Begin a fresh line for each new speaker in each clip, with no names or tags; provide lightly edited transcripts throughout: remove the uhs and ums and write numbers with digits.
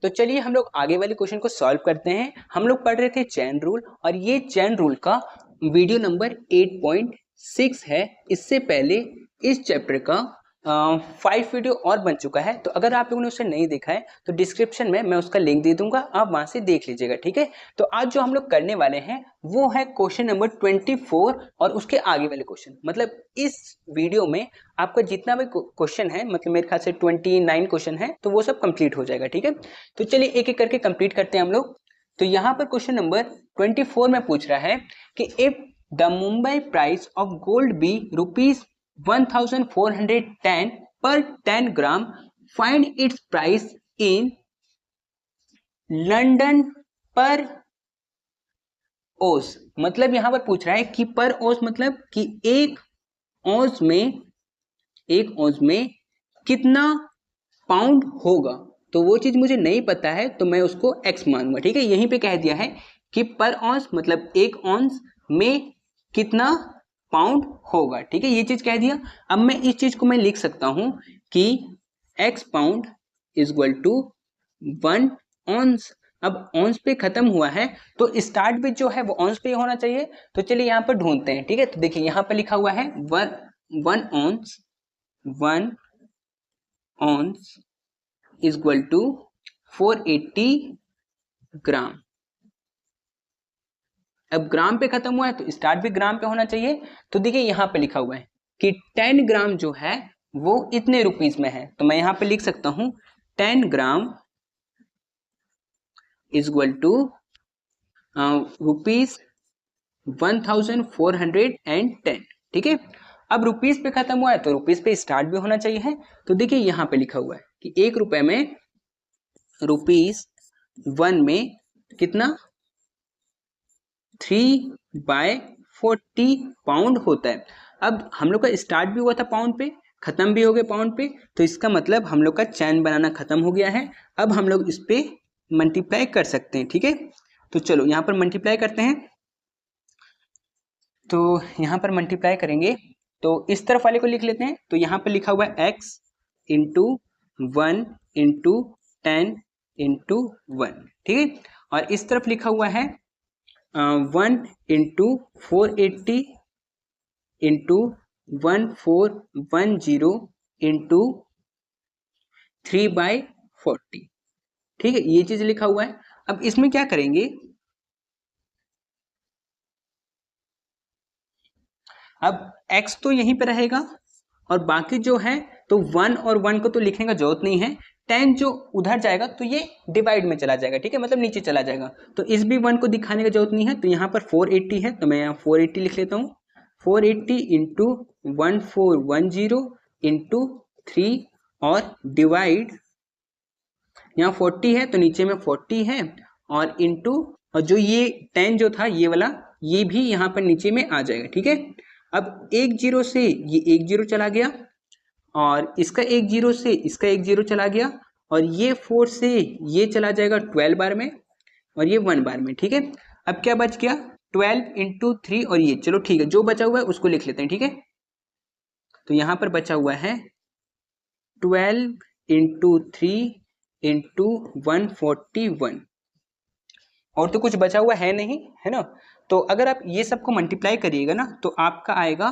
तो चलिए हम लोग आगे वाले क्वेश्चन को सॉल्व करते हैं। हम लोग पढ़ रहे थे चैन रूल, और ये चैन रूल का वीडियो नंबर 8.6 है। इससे पहले इस चैप्टर का 5 वीडियो और बन चुका है, तो अगर आप लोगों ने उसे नहीं देखा है तो डिस्क्रिप्शन में मैं उसका लिंक दे दूंगा, आप वहां से देख लीजिएगा, ठीक है। तो आज जो हम लोग करने वाले हैं वो है क्वेश्चन नंबर 24 और उसके आगे वाले क्वेश्चन। मतलब इस वीडियो में आपका जितना भी क्वेश्चन है, मतलब मेरे ख्याल से 29 क्वेश्चन है, तो वो सब कंप्लीट हो जाएगा, ठीक है। तो चलिए एक एक करके कंप्लीट करते हैं हम लोग। तो यहाँ पर क्वेश्चन नंबर 24 में पूछ रहा है कि if the Mumbai price of gold be ₹1410 per 10 gram, find its price in London per ounce. मतलब यहां पर पूछ रहा है कि पर ओस मतलब कि एक औंस में कितना पाउंड होगा। तो वो चीज मुझे नहीं पता है, तो मैं उसको एक्स मानूंगा, ठीक है। यहीं पे कह दिया है कि पर औंस मतलब एक औंस में कितना पाउंड होगा, ठीक है, ये चीज कह दिया। अब मैं इस चीज को मैं लिख सकता हूं कि x pound is equal to 1 ounce. अब औंस पे खत्म हुआ है तो स्टार्ट भी जो है वो औंस पे होना चाहिए। तो चलिए यहाँ पर ढूंढते हैं, ठीक है। तो देखिए यहाँ पर लिखा हुआ है 1 ounce, 1 ounce is equal to 480 gram. अब ग्राम पे खत्म हुआ है तो स्टार्ट भी ग्राम पे होना चाहिए। तो देखिए यहाँ पे लिखा हुआ है कि 10 ग्राम जो है वो इतने रुपीस में है, तो मैं यहाँ पे लिख सकता हूं 10 gram is equal to rupees 1410, ठीक है। अब रुपीस पे खत्म हुआ है तो रुपीस पे स्टार्ट भी होना चाहिए है। तो देखिए यहाँ पे लिखा हुआ है कि 1 रुपए में रुपीस 1 में कितना 3/40 पाउंड होता है। अब हम लोग का स्टार्ट भी हुआ था पाउंड पे, खत्म भी हो गया पाउंड पे, तो इसका मतलब हम लोग का चैन बनाना खत्म हो गया है। अब हम लोग इस पे मल्टीप्लाई कर सकते हैं, ठीक है। तो चलो यहाँ पर मल्टीप्लाई करते हैं। तो यहाँ पर मल्टीप्लाई करेंगे तो इस तरफ वाले को लिख लेते हैं। तो यहाँ पर लिखा हुआ है x इंटू 1 इंटू 10 इंटू 1, ठीक है। और इस तरफ लिखा हुआ है 1 इंटू 480 इंटू 1410 इंटू 3/40, ठीक है, ये चीज लिखा हुआ है। अब इसमें क्या करेंगे, अब x तो यहीं पे रहेगा और बाकी जो है तो 1 और 1 को तो लिखने का जरूरत नहीं है। 10 जो उधर जाएगा तो ये डिवाइड में चला जाएगा, ठीक है, मतलब नीचे चला जाएगा। तो इस भी 1 को दिखाने की जरूरत नहीं है। तो यहाँ पर 480 है तो मैं यहाँ 480 लिख लेता हूँ। 480 इंटू 1410 इंटू 3 और डिवाइड, यहाँ 40 है तो नीचे में 40 है और इंटू, और जो ये 10 जो था ये वाला ये भी यहाँ पर नीचे में आ जाएगा, ठीक है। अब एक जीरो से ये एक जीरो चला गया और इसका एक जीरो से इसका एक जीरो चला गया और ये 4 से ये चला जाएगा 12 बार में और ये 1 बार में, ठीक है। अब क्या बच गया 12 इंटू 3 और ये, चलो ठीक है, जो बचा हुआ है उसको लिख लेते हैं, ठीक है। तो यहाँ पर बचा हुआ है 12 इंटू 3 इंटू 141, और तो कुछ बचा हुआ है नहीं, है ना। तो अगर आप ये सबको मल्टीप्लाई करिएगा ना तो आपका आएगा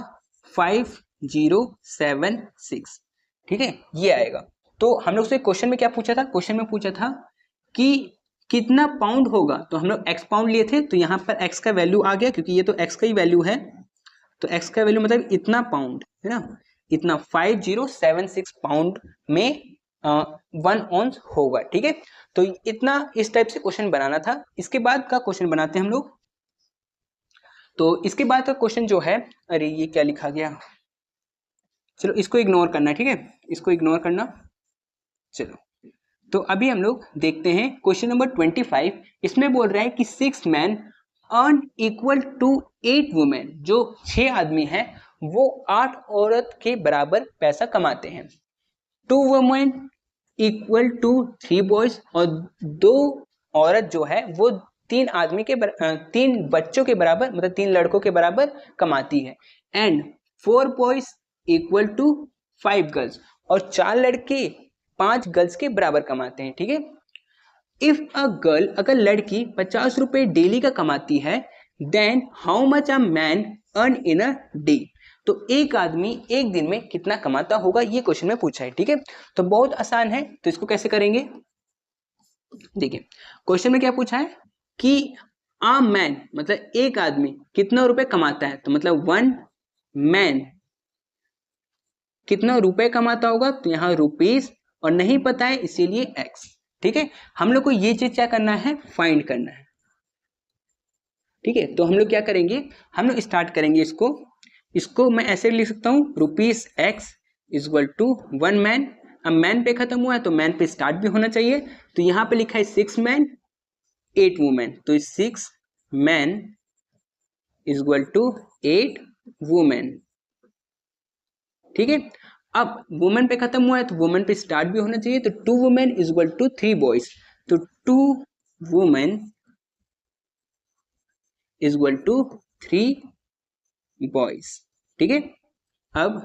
5076, ठीक है, ये आएगा। तो हम लोग से क्वेश्चन में क्या पूछा था, क्वेश्चन में पूछा था कि कितना पाउंड होगा, तो हम लोग x पाउंड लिए थे तो यहाँ पर x का वैल्यू आ गया क्योंकि ये तो x का ही वैल्यू है। तो x का वैल्यू मतलब इतना पाउंड है ना, इतना 5076 पाउंड में 1 औंस होगा, ठीक है। तो इतना इस टाइप से क्वेश्चन बनाना था। इसके बाद का क्वेश्चन बनाते हैं हम लोग। तो इसके बाद का क्वेश्चन जो है, अरे ये क्या लिखा गया, चलो इसको इग्नोर करना, ठीक है, इसको इग्नोर करना। चलो तो अभी हम लोग देखते हैं क्वेश्चन नंबर 25। इसमें बोल रहा है कि 6 man earn equal to 8 women, जो 6 आदमी हैं वो 8 औरत के बराबर पैसा कमाते हैं। 2 वुमेन इक्वल टू 3 बॉयज, और 2 औरत जो है वो 3 आदमी के 3 बच्चों के बराबर, मतलब 3 लड़कों के बराबर कमाती है। And 4 boys equal to 5 girls, और 4 लड़के 5 गर्ल्स के बराबर कमाते हैं, ठीक है। इफ अ गर्ल, अगर लड़की 50 रुपए डेली का कमाती है, then how much a man earn in a day. तो एक आदमी एक दिन में कितना कमाता होगा, ये क्वेश्चन में पूछा है। ठीक है, तो बहुत आसान है, तो इसको कैसे करेंगे, देखिए क्वेश्चन में क्या पूछा है कि अ मैन मतलब एक आदमी कितना रुपए कमाता है, तो मतलब वन मैन कितना रुपए कमाता होगा, तो यहाँ रुपीस, और नहीं पता है इसीलिए एक्स। ठीक है, हम लोग को ये चीज क्या करना है, फाइंड करना है। ठीक है, तो हम लोग क्या करेंगे, हम लोग स्टार्ट करेंगे इसको मैं ऐसे लिख सकता हूँ, rupees x is equal to one man. अब मैन पे खत्म हुआ है तो मैन पे स्टार्ट भी होना चाहिए, तो यहाँ पे लिखा है 6 मैन 8 वुमेन, तो 6 man is equal to 8 women. ठीक है, अब वुमेन पे खत्म हुआ है तो वुमेन पे स्टार्ट भी होना चाहिए, तो 2 women is equal to 3 boys, तो 2 women is equal to 3 boys. ठीक है, अब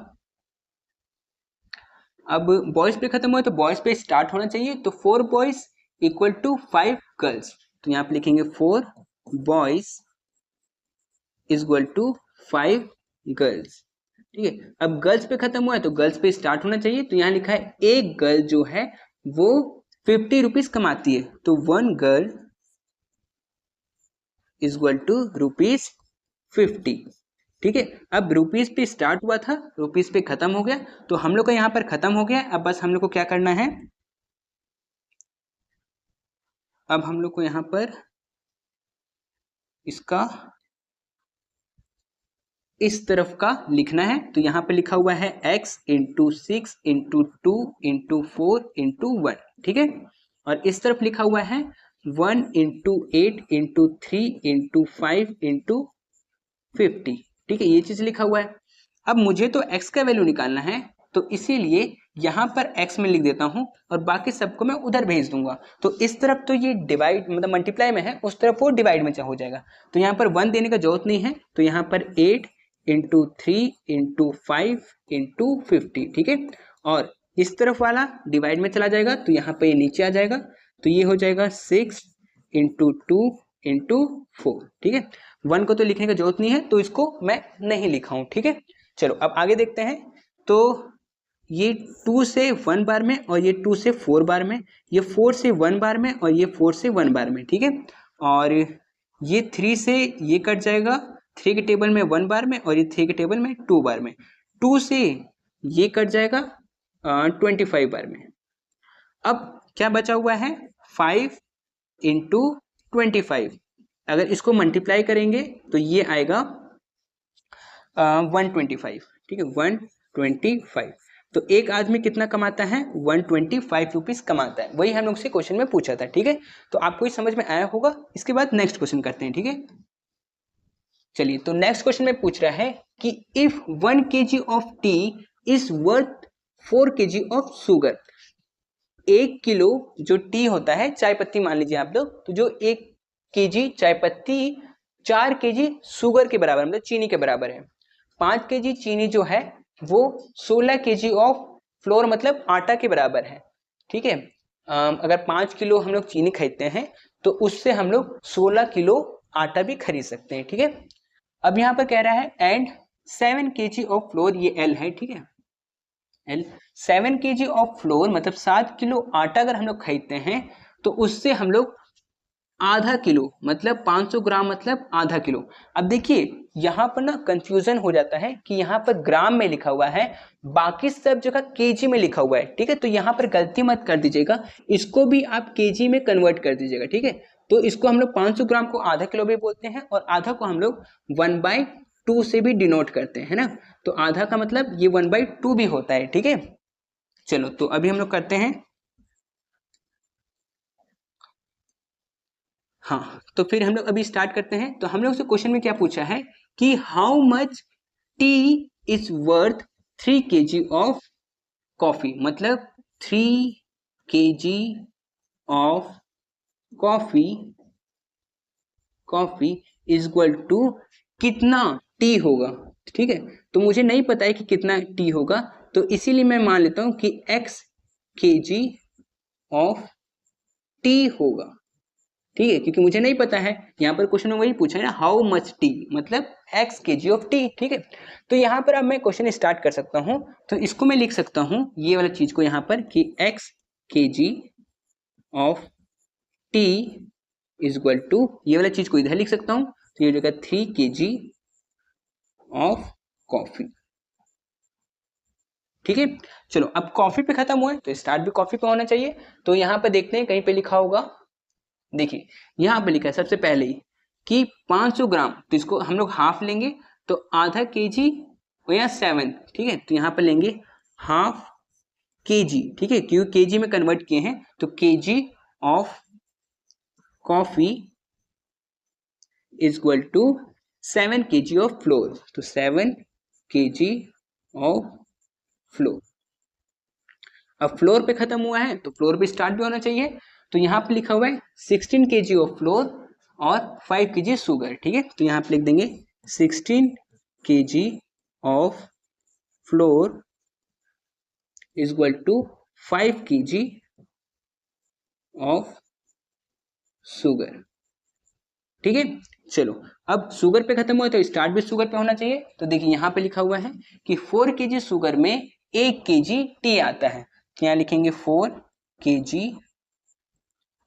बॉयज पे खत्म हुआ तो बॉयज पे स्टार्ट होना चाहिए, तो 4 बॉयज इक्वल टू 5 गर्ल्स, तो यहाँ पे लिखेंगे 4 boys is equal to 5 girls. ठीक है, अब गर्ल्स पे खत्म हुआ है तो गर्ल्स पे स्टार्ट होना चाहिए, तो यहाँ लिखा है एक गर्ल जो है वो 50 रुपीज कमाती है, तो 1 girl is equal to rupees 50। ठीक है, अब रुपीस पे स्टार्ट हुआ था, रुपीस पे खत्म हो गया, तो हम लोग का यहाँ पर खत्म हो गया। अब बस हम लोग को क्या करना है, अब हम लोग को यहाँ पर इसका इस तरफ का लिखना है, तो यहाँ पे लिखा हुआ है x into 6 into 2 into 4 into 1। ठीक है, और इस तरफ लिखा हुआ है 1 इंटू 8 इंटू 3 इंटू 5 इंटू 50। ठीक है, ये चीज लिखा हुआ है। अब मुझे तो x का वैल्यू निकालना है, तो इसीलिए यहाँ पर x में लिख देता हूँ और बाकी सबको मैं उधर भेज दूंगा, तो इस तरफ तो ये डिवाइड मतलब मल्टीप्लाई में है, उस तरफ वो डिवाइड में हो जाएगा, तो यहाँ पर 1 देने का जरूरत नहीं है, तो यहाँ पर 8 इंटू 3 इंटू 5 इंटू 50। ठीक है, और इस तरफ वाला डिवाइड में चला जाएगा, तो यहाँ पे नीचे आ जाएगा, तो ये हो जाएगा 6 इंटू 2 इंटू 4। ठीक है, 1 को तो लिखने का जरूरत नहीं है, तो इसको मैं नहीं लिखा हूं। ठीक है, चलो अब आगे देखते हैं, तो ये 2 से 1 बार में और ये 2 से 4 बार में, ये 4 से 1 बार में और ये 4 से 1 बार में। ठीक है, और ये 3 से ये कट जाएगा, 3 के टेबल में 1 बार में और ये 3 के टेबल में 2 बार में, 2 से ये कट जाएगा 25 बार में। अब क्या बचा हुआ है, 5 इंटू 25, अगर इसको मल्टीप्लाई करेंगे तो ये आएगा 125। ठीक है, 125, तो एक आदमी कितना कमाता है, 125 रुपीज कमाता है, वही हम लोग से क्वेश्चन में पूछा था। ठीक है, तो आपको ये समझ में आया होगा। इसके बाद नेक्स्ट क्वेश्चन करते हैं। ठीक है, चलिए, तो नेक्स्ट क्वेश्चन में पूछ रहा है कि if 1 kg of tea is worth 4 kg of sugar, 1 kilo जो टी होता है, चाय पत्ती मान लीजिए आप लोग, तो जो 1 kg चाय पत्ती 4 kg शुगर के बराबर मतलब चीनी के बराबर है। 5 kg चीनी जो है वो 16 kg ऑफ फ्लोर मतलब आटा के बराबर है। ठीक है, अगर 5 किलो हम लोग चीनी खरीदते हैं तो उससे हम लोग 16 किलो आटा भी खरीद सकते हैं। ठीक है, अब यहाँ पर कह रहा है एंड 7 kg ऑफ फ्लोर, ये एल है। ठीक है, एल 7 kg ऑफ फ्लोर मतलब 7 किलो आटा अगर हम लोग खरीदते हैं तो उससे हम लोग आधा किलो मतलब 500 ग्राम मतलब आधा किलो। अब देखिए यहाँ पर ना कंफ्यूजन हो जाता है कि यहाँ पर ग्राम में लिखा हुआ है, बाकी सब जगह केजी में लिखा हुआ है। ठीक है, तो यहाँ पर गलती मत कर दीजिएगा, इसको भी आप केजी में कन्वर्ट कर दीजिएगा। ठीक है, तो इसको हम लोग 500 ग्राम को आधा किलो भी बोलते हैं और आधा को हम लोग 1/2 से भी डिनोट करते हैं ना, तो आधा का मतलब ये 1/2 भी होता है। ठीक है, चलो तो अभी हम लोग करते हैं। हाँ, तो फिर हम लोग अभी स्टार्ट करते हैं। तो हम लोग से क्वेश्चन में क्या पूछा है कि how much tea is worth 3 kg of coffee, मतलब 3 kg of coffee is equal to कितना टी होगा। ठीक है, तो मुझे नहीं पता है कि कितना टी होगा, तो इसीलिए मैं मान लेता हूं कि x kg ऑफ टी होगा, ठीक है, क्योंकि मुझे नहीं पता है। यहाँ पर क्वेश्चन में वही पूछा है ना, हाउ मच टी, मतलब x kg ऑफ टी, ठीक है। तो यहाँ पर अब मैं क्वेश्चन स्टार्ट कर सकता हूँ। तो इसको मैं लिख सकता हूँ ये वाला चीज को यहाँ पर कि x kg of tea is equal to, ये वाला चीज को इधर लिख सकता हूँ, तो ये हो जाएगा 3 kg ऑफ कॉफी, ठीक है। चलो अब कॉफी पे खत्म हुआ है तो स्टार्ट भी कॉफी पे होना चाहिए। तो यहाँ पे देखते हैं कहीं पे लिखा होगा, देखिए यहाँ पे लिखा है सबसे पहले ही कि 500 ग्राम, तो इसको हम लोग हाफ लेंगे, तो आधा केजी या 7, ठीक है, तो यहाँ पर लेंगे हाफ केजी, ठीक है, क्योंकि केजी में कन्वर्ट किए हैं, तो KG of coffee is equal to 7 kg of flour, तो 7 kg ऑफ फ्लोर। अब फ्लोर पे खत्म हुआ है तो फ्लोर पे स्टार्ट भी होना चाहिए, तो यहाँ पे लिखा हुआ है 16 kg ऑफ फ्लोर और 5 kg शुगर, ठीक है, तो यहाँ पे लिख देंगे 16 kg of flour is equal to 5 kg of sugar, ठीक है। चलो अब शुगर पे खत्म हुआ तो स्टार्ट भी शुगर पे होना चाहिए, तो देखिए यहाँ पे लिखा हुआ है कि 4 kg शुगर में 1 kg टी आता है, तो यहाँ लिखेंगे 4 kg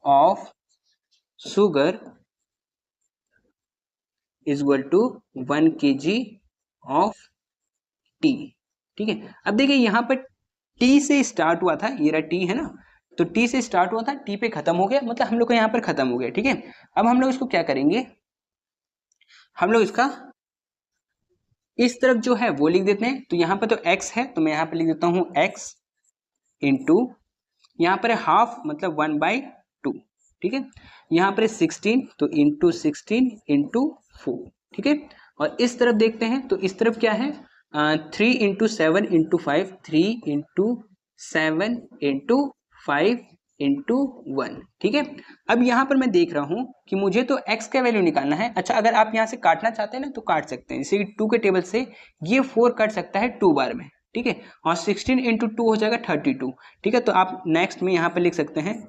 of sugar is equal to 1 kg of tea, ठीक है। अब देखिए यहाँ पर टी से स्टार्ट हुआ था, ये रहा टी है ना, तो टी से स्टार्ट हुआ था, टी पे खत्म हो गया, मतलब हम लोग को यहाँ पर खत्म हो गया, ठीक है। अब हम लोग इसको क्या करेंगे, हम लोग इसका इस तरफ जो है वो लिख देते हैं, तो यहाँ पर तो x है, तो मैं यहाँ पर लिख देता हूँ x इंटू, यहाँ पर हाफ मतलब 1/2, ठीक है, यहाँ पर 16, तो इंटू 16 इंटू 4, ठीक है। और इस तरफ देखते हैं, तो इस तरफ क्या है, 3 into 7 into 5, 3 into 7 into 5 into 1, ठीक है। अब यहाँ पर मैं देख रहा हूँ कि मुझे तो x का वैल्यू निकालना है। अच्छा, अगर आप यहाँ से काटना चाहते हैं ना तो काट सकते हैं, जैसे कि 2 के टेबल से ये 4 कट सकता है 2 बार में, ठीक है, और 16 इंटू 2 हो जाएगा 32, ठीक है। तो आप नेक्स्ट में यहाँ पर लिख सकते हैं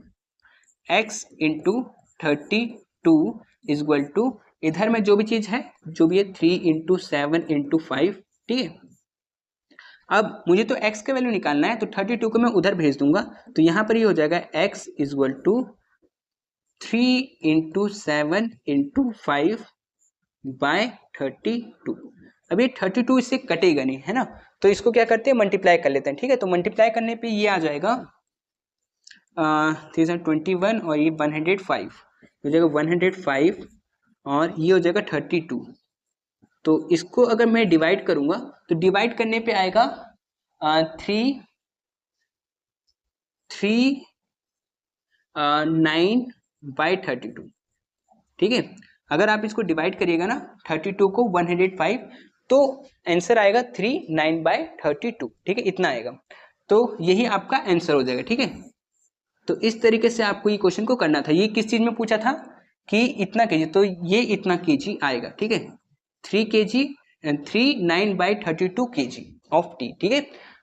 x into 32 is equal to, इधर में जो भी चीज है, जो भी है 3 इंटू 7 इंटू 5, ठीक है। अब मुझे तो x का वैल्यू निकालना है, तो 32 को मैं उधर भेज दूंगा, तो यहाँ पर ये हो जाएगा x is equal to 3 into 7 into 5 by 32। अब ये 32 इससे कटेगा नहीं, है ना, तो इसको क्या करते हैं, मल्टीप्लाई कर लेते हैं, ठीक है। तो मल्टीप्लाई करने पे ये आ जाएगा 321 और ये 105 हो जाएगा 105 और ये हो जाएगा 32। तो इसको अगर मैं डिवाइड करूंगा तो डिवाइड करने पे आएगा 9/32, ठीक है। अगर आप इसको डिवाइड करिएगा ना 32 को 105, तो आंसर आएगा 39/32, ठीक है, इतना आएगा। तो यही आपका आंसर हो जाएगा, ठीक है। तो इस तरीके से आपको ये क्वेश्चन को करना था। ये किस चीज में पूछा था कि इतना केजी, तो ये इतना केजी आएगा, ठीक है, 3 kg 39/32 kg ऑफ टी, ठीक है।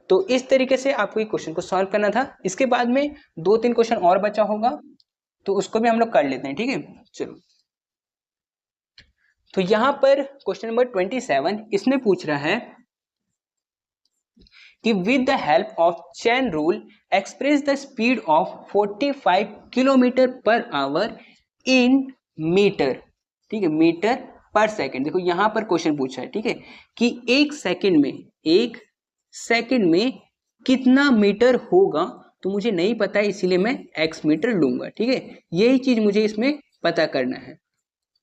तो इस तरीके से आपको ये क्वेश्चन को सॉल्व करना था। इसके बाद में 2-3 क्वेश्चन और बचा होगा, तो उसको भी हम लोग कर लेते हैं, ठीक है। चलो, तो यहां पर क्वेश्चन नंबर 27 इसमें पूछ रहा है कि with the help of chain rule express the speed of 45 kilometre per hour in metre, ठीक है, मीटर पर सेकंड। देखो यहां पर क्वेश्चन पूछा है, ठीक है, कि एक सेकंड में कितना मीटर होगा, तो मुझे नहीं पता है, इसीलिए मैं एक्स मीटर लूंगा, ठीक है। यही चीज मुझे इसमें पता करना है,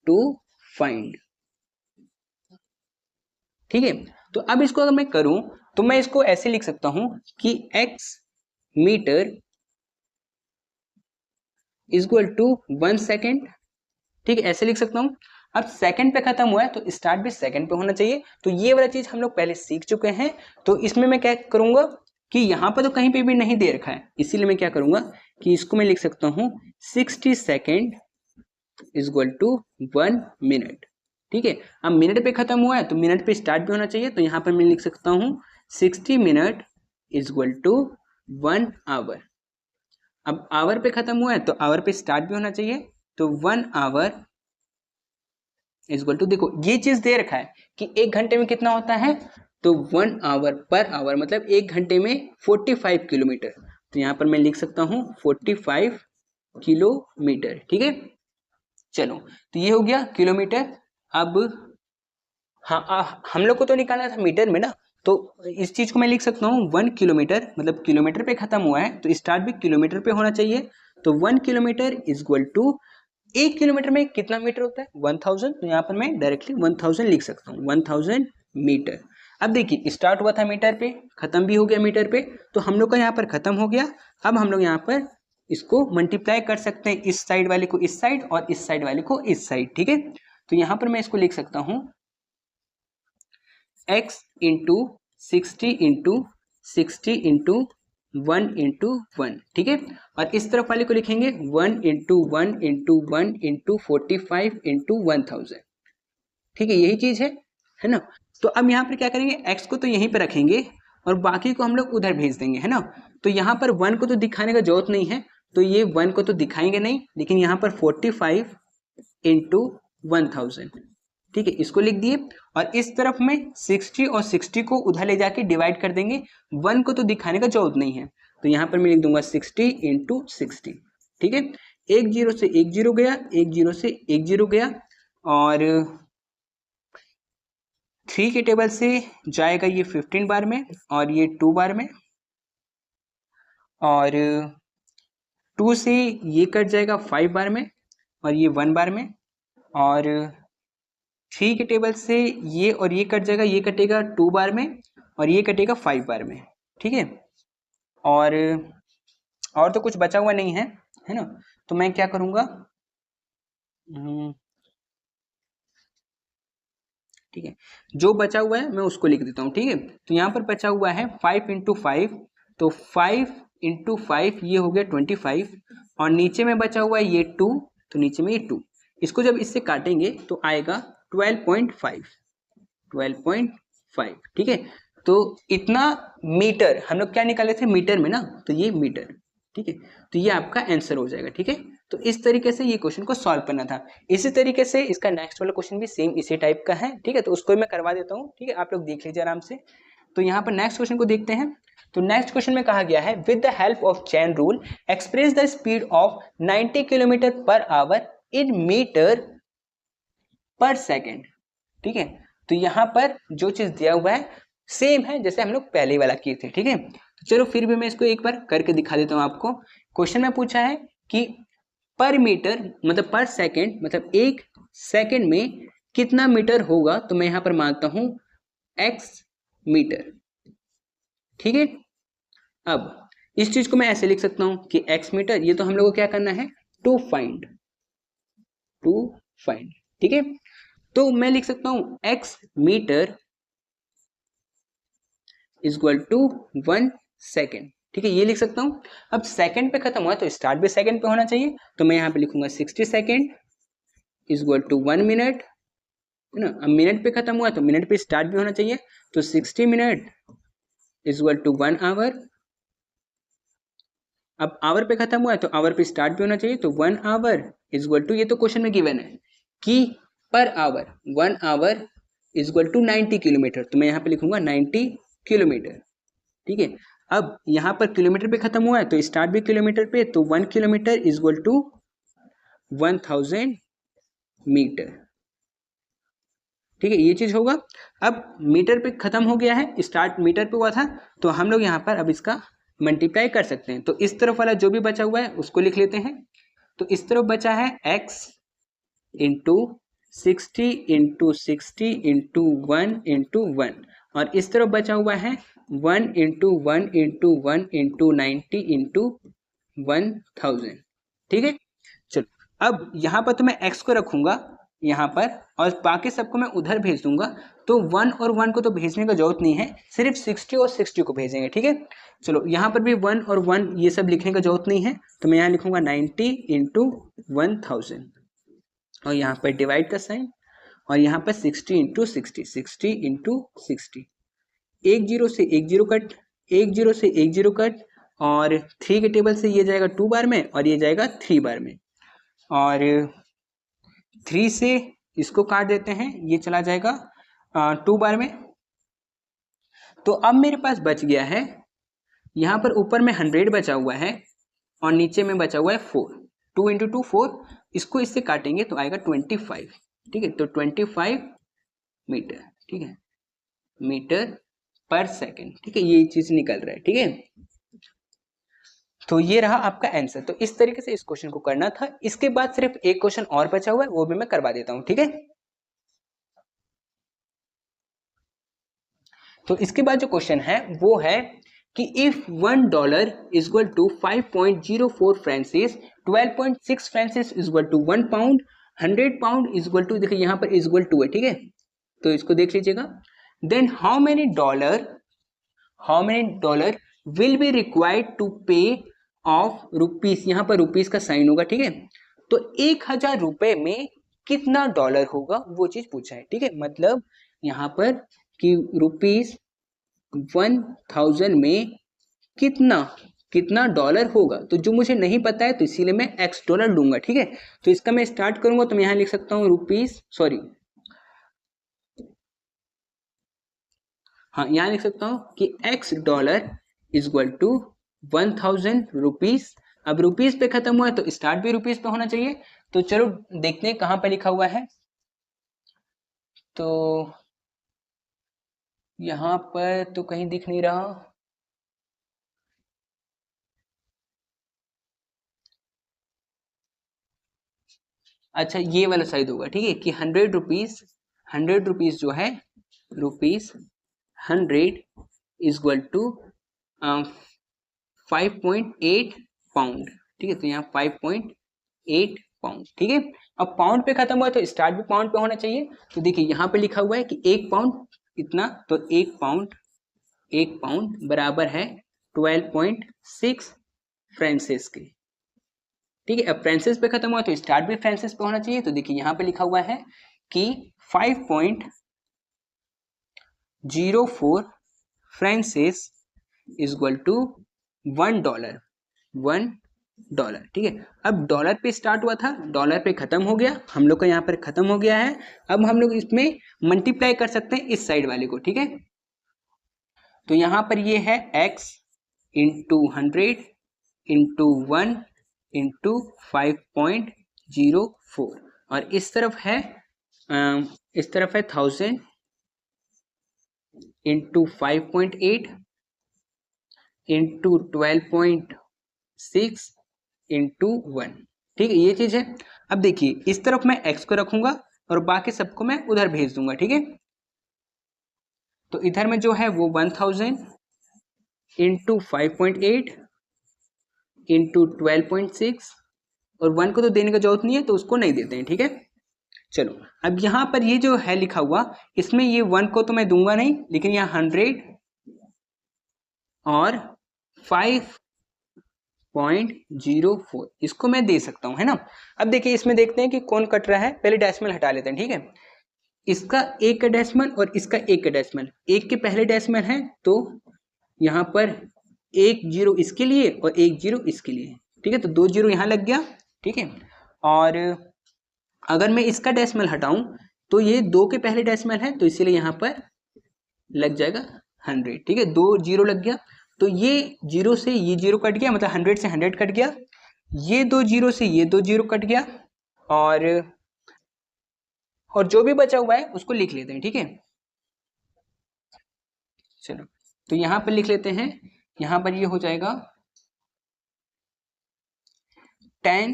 टू फाइंड, ठीक है। तो अब इसको अगर मैं करूं तो मैं इसको ऐसे लिख सकता हूं कि x metre is equal to 1 second, ठीक है, ऐसे लिख सकता हूं। अब सेकंड पे खत्म हुआ है तो स्टार्ट भी सेकंड पे होना चाहिए, तो ये वाला चीज हम लोग पहले सीख चुके हैं। तो इसमें मैं क्या करूंगा कि यहाँ पर तो कहीं पे भी नहीं दे रखा है, इसीलिए मैं क्या करूंगा कि इसको मैं लिख सकता हूं 60 second is equal to 1 minute, ठीक है। अब मिनट पे खत्म हुआ है तो मिनट पे स्टार्ट भी होना चाहिए, तो यहाँ पर मैं लिख सकता हूँ 60 minute is equal to 1 hour. अब आवर पे खत्म हुआ है तो आवर पे स्टार्ट भी होना चाहिए, तो 1 आवर इक्वल टू, देखो ये चीज दे रखा है कि 1 घंटे में कितना होता है, तो 1 आवर पर आवर मतलब 1 घंटे में 45 किलोमीटर, तो यहाँ पर मैं लिख सकता हूँ 45 किलोमीटर, ठीक है। चलो तो ये हो गया किलोमीटर। अब हाँ हम लोग को तो निकालना था मीटर में ना, तो इस चीज को मैं लिख सकता हूँ 1 किलोमीटर, मतलब किलोमीटर पे खत्म हुआ है तो स्टार्ट भी किलोमीटर पे होना चाहिए, तो 1 kilometre is equal to 1 kilometre में कितना मीटर होता है 1000, तो यहाँ पर मैं डायरेक्टली 1000 लिख सकता हूँ, 1000 मीटर। अब देखिए स्टार्ट हुआ था मीटर पे, खत्म भी हो गया मीटर पे, तो हम लोग का यहाँ पर खत्म हो गया। अब हम लोग यहाँ पर इसको मल्टीप्लाई कर सकते हैं, इस साइड वाले को इस साइड और इस साइड वाले को इस साइड, ठीक है। तो यहाँ पर मैं इसको लिख सकता हूँ x into 60 into 60 into 1 into 1, ठीक है। और इस तरफ वाले को लिखेंगे 1 इंटू 1 इंटू 1 इंटू 45 इंटू 1000, ठीक है, यही चीज है ना। तो अब यहाँ पर क्या करेंगे, x को तो यहीं पर रखेंगे और बाकी को हम लोग उधर भेज देंगे, है ना। तो यहाँ पर 1 को तो दिखाने का जरूरत नहीं है, तो ये 1 को तो दिखाएंगे नहीं, लेकिन यहाँ पर 45 इंटू 1000, ठीक है, इसको लिख दिए। और इस तरफ में 60 और 60 को उधर ले जाके डिवाइड कर देंगे, 1 को तो दिखाने का जरूरत नहीं है, तो यहाँ पर मैं लिख दूंगा 60 इंटू 60, ठीक है। एक जीरो से एक जीरो गया, एक जीरो से एक जीरो गया, और 3 के टेबल से जाएगा ये 15 बार में, और ये 2 बार में, और 2 से ये कट जाएगा 5 बार में, और ये 1 बार में, और 3 के टेबल से ये और ये कट जाएगा, ये कटेगा 2 बार में और ये कटेगा 5 बार में, ठीक है। और तो कुछ बचा हुआ नहीं है ना। तो मैं क्या करूँगा, ठीक है, जो बचा हुआ है मैं उसको लिख देता हूँ, ठीक है। तो यहाँ पर बचा हुआ है 5 इंटू 5, तो 5 इंटू 5 ये हो गया 25, और नीचे में बचा हुआ है ये 2, तो नीचे में ये 2, इसको जब इससे काटेंगे तो आएगा 12.5, ठीक है। तो इतना मीटर हम लोग क्या निकाले थे मीटर में ना, तो ये मीटर, ठीक है। तो ये आपका आंसर हो जाएगा, ठीक है। तो इस तरीके से ये क्वेश्चन को सॉल्व करना था। इसी तरीके से इसका नेक्स्ट वाला क्वेश्चन भी सेम इसी टाइप का है, ठीक है, तो उसको मैं करवा देता हूँ, ठीक है, आप लोग देख लीजिए आराम से। तो यहाँ पर नेक्स्ट क्वेश्चन को देखते हैं। तो नेक्स्ट क्वेश्चन में कहा गया है with the help of chain rule express the speed of 90 kilometre per hour in metre per second, ठीक है। तो यहाँ पर जो चीज दिया हुआ है सेम है जैसे हम लोग पहले वाला किए थे, ठीक है। तो चलो फिर भी मैं इसको एक बार करके दिखा देता हूँ आपको। क्वेश्चन में पूछा है कि पर मीटर मतलब पर सेकंड मतलब 1 सेकंड में कितना मीटर होगा, तो मैं यहाँ पर मानता हूँ x मीटर, ठीक है। अब इस चीज को मैं ऐसे लिख सकता हूँ कि x मीटर, ये तो हम लोग को क्या करना है टू फाइंड, ठीक है। तो मैं लिख सकता हूँ x metre is equal to 1 second, ठीक है, ये लिख सकता हूँ। अब सेकंड पे खत्म हुआ तो स्टार्ट भी सेकंड पे होना चाहिए, तो मैं यहाँ पे लिखूंगा 60 second is equal to 1 minute, है ना। अब मिनट पे खत्म हुआ तो मिनट पे स्टार्ट भी होना चाहिए, तो 60 minute is equal to 1 hour. अब आवर पे खत्म हुआ है तो आवर पे स्टार्ट भी होना चाहिए, तो 1 आवर इज इक्वल टू, ये तो क्वेश्चन में गिवन है कि per hour 1 hour is equal to 90 kilometre, तो मैं यहाँ पे लिखूंगा 90 किलोमीटर, ठीक है। अब यहाँ पर किलोमीटर पे खत्म हुआ है तो स्टार्ट भी किलोमीटर पे, तो 1 kilometre is equal to 1000 metre, ठीक है, ये चीज होगा। अब मीटर पे खत्म हो गया है, स्टार्ट मीटर पे हुआ था, तो हम लोग यहाँ पर अब इसका मल्टीप्लाई कर सकते हैं। तो इस तरफ वाला जो भी बचा हुआ है उसको लिख लेते हैं। तो इस तरफ बचा है x into 60 into 60 into 1 into 1, और इस तरफ बचा हुआ है 1 इंटू 1 इंटू 1 इंटू 90 इंटू 1000, ठीक है। चलो अब यहाँ पर तो मैं x को रखूंगा यहाँ पर और बाकी सबको मैं उधर भेज दूंगा, तो 1 और 1 को तो भेजने का जरूरत नहीं है, सिर्फ 60 और 60 को भेजेंगे, ठीक है। चलो यहाँ पर भी 1 और 1 ये सब लिखने का जरूरत नहीं है, तो मैं यहाँ लिखूंगा 90 इंटू 1000 और यहाँ पर डिवाइड का साइन, और यहाँ पर 60 इंटू 60, 60 इंटू 60, एक जीरो से एक जीरो कट, एक जीरो से एक जीरो कट, और 3 के टेबल से ये जाएगा 2 बार में और ये जाएगा 3 बार में, और 3 से इसको काट देते हैं, ये चला जाएगा 2 बार में। तो अब मेरे पास बच गया है, यहाँ पर ऊपर में 100 बचा हुआ है और नीचे में बचा हुआ है 4। 2 × 2 4, इसको इससे काटेंगे तो आएगा 25। ठीक है, तो 25 मीटर, ठीक है, मीटर पर सेकेंड। ठीक है, ये चीज निकल रहा है। ठीक है, तो ये रहा आपका आंसर। तो इस तरीके से इस क्वेश्चन को करना था। इसके बाद सिर्फ एक क्वेश्चन और बचा हुआ है, वो भी मैं करवा देता हूं। ठीक है, तो इसके बाद जो क्वेश्चन है वो है कि if $1 is equal to 5.04 francs, 12.6 francs is equal to 1 pound, 100 pound is equal to, देखिए यहाँ पर इज इक्वल टू है। ठीक है, तो इसको देख लीजिएगा। Then how many dollar will be required to pay off rupees, यहाँ पर रुपीस का साइन होगा। ठीक है, तो 1000 रुपए में कितना डॉलर होगा वो चीज पूछा है। ठीक है, मतलब यहाँ पर कि रुपीस 1000 में कितना डॉलर होगा, तो जो मुझे नहीं पता है तो इसीलिए मैं x डॉलर लूंगा। ठीक है, तो इसका मैं स्टार्ट करूंगा तो मैं यहां लिख सकता हूं यहां लिख सकता हूं कि x dollar is equal to 1000 rupees. अब रुपीस पे खत्म हुआ है तो स्टार्ट भी रुपीस पे होना चाहिए। तो चलो देखते हैं कहां पे लिखा हुआ है। तो यहां पर तो कहीं दिख नहीं रहा। अच्छा, ये वाला साइड होगा। ठीक है, कि 100 रुपीस जो है, rupees 100 is equal to 5.8 pound. ठीक है, तो यहाँ 5.8 पाउंड। ठीक है, अब पाउंड पे खत्म हुआ तो स्टार्ट भी पाउंड पे होना चाहिए। तो देखिए यहाँ पे लिखा हुआ है कि 1 पाउंड इतना, तो 1 पाउंड बराबर है 12.6 फ्रांसिस के। ठीक है, अब फ्रांसिस पे खत्म हुआ तो स्टार्ट भी फ्रांसिस पे होना चाहिए। तो देखिए यहाँ पे लिखा हुआ है कि 5.04 फ्रांसिस इज इक्वल टू $1। ठीक है, अब डॉलर पे स्टार्ट हुआ था, डॉलर पे खत्म हो गया, हम लोग का यहाँ पर खत्म हो गया है। अब हम लोग इसमें मल्टीप्लाई कर सकते हैं इस साइड वाले को। ठीक है, तो यहाँ पर ये है x इंटू 100 इंटू 1 इंटू 5.04, और इस तरफ है 1000 इंटू 5.8 इंटू 12.6 इंटू 1। ठीक है, ये चीज है। अब देखिए इस तरफ मैं x को रखूंगा और बाकी सबको मैं उधर भेज दूंगा। ठीक है, तो इधर में जो है वो 1000 इंटू 5.8 इंटू 12.6, और 1 को तो देने का जरूरत नहीं है तो उसको नहीं देते हैं। ठीक है, चलो अब यहाँ पर ये जो है लिखा हुआ, इसमें ये 1 को तो मैं दूंगा नहीं, लेकिन यहाँ 100 और 5.04 इसको मैं दे सकता हूं, है ना। अब देखिए इसमें देखते हैं कि कौन कट रहा है। पहले डेसिमल हटा लेते हैं। ठीक है, इसका एक का डेसिमल और इसका एक का डेसिमल, एक के पहले डेसिमल है तो यहाँ पर 1 0 इसके लिए और 1 0 इसके लिए। ठीक है, तो 2 0 यहाँ लग गया। ठीक है, और अगर मैं इसका डेसिमल हटाऊं तो ये 2 के पहले डेसिमल है तो इसीलिए यहाँ पर लग जाएगा 100। ठीक है, 2 0 लग गया, तो ये 0 से ये 0 कट गया, मतलब 100 से 100 कट गया। ये 2 0 से ये 2 0 कट गया, और जो भी बचा हुआ है उसको लिख लेते हैं। ठीक है, चलो तो यहाँ पर लिख लेते हैं। यहाँ पर ये हो जाएगा 10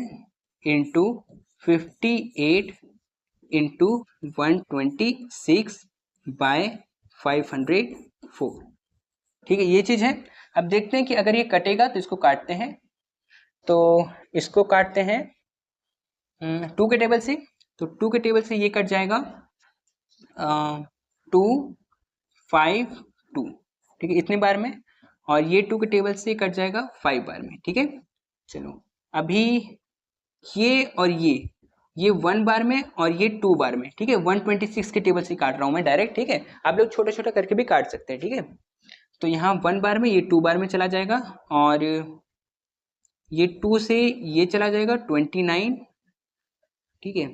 इंटू 58 इंटू 126 बाय 504। ठीक है, ये चीज है। अब देखते हैं कि अगर ये कटेगा तो इसको काटते हैं। तो इसको काटते हैं 2 के टेबल से, तो 2 के टेबल से ये कट जाएगा 2 5 2। ठीक है, इतने बार में, और ये 2 के टेबल से कट जाएगा 5 बार में। ठीक है, चलो अभी ये और ये 1 बार में और ये 2 बार में। ठीक है, 126 के टेबल से काट रहा हूं मैं डायरेक्ट। ठीक है, आप लोग छोटा छोटा करके भी काट सकते हैं। ठीक है, तो यहाँ 1 बार में, ये 2 बार में चला जाएगा, और ये 2 से ये चला जाएगा 29, ठीक है।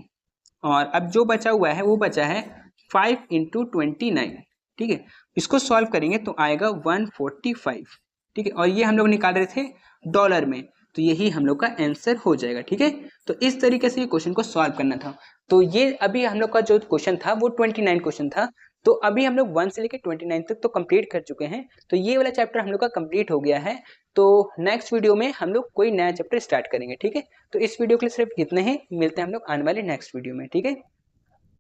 और अब जो बचा हुआ है वो बचा है 5 इंटू 29, ठीक है। इसको सॉल्व करेंगे तो आएगा 145, ठीक है। और ये हम लोग निकाल रहे थे डॉलर में, तो यही हम लोग का आंसर हो जाएगा, ठीक है। तो इस तरीके से ये क्वेश्चन को सॉल्व करना था। तो ये अभी हम लोग का जो क्वेश्चन था वो 29 क्वेश्चन था। तो अभी हम लोग 1 से लेकर 29 तक तो कंप्लीट कर चुके हैं। तो ये वाला चैप्टर हम लोग का कंप्लीट हो गया है। तो नेक्स्ट वीडियो में हम लोग कोई नया चैप्टर स्टार्ट करेंगे, ठीक है। तो इस वीडियो के लिए सिर्फ इतने ही, मिलते हैं हम लोग आने वाले नेक्स्ट वीडियो में, ठीक है।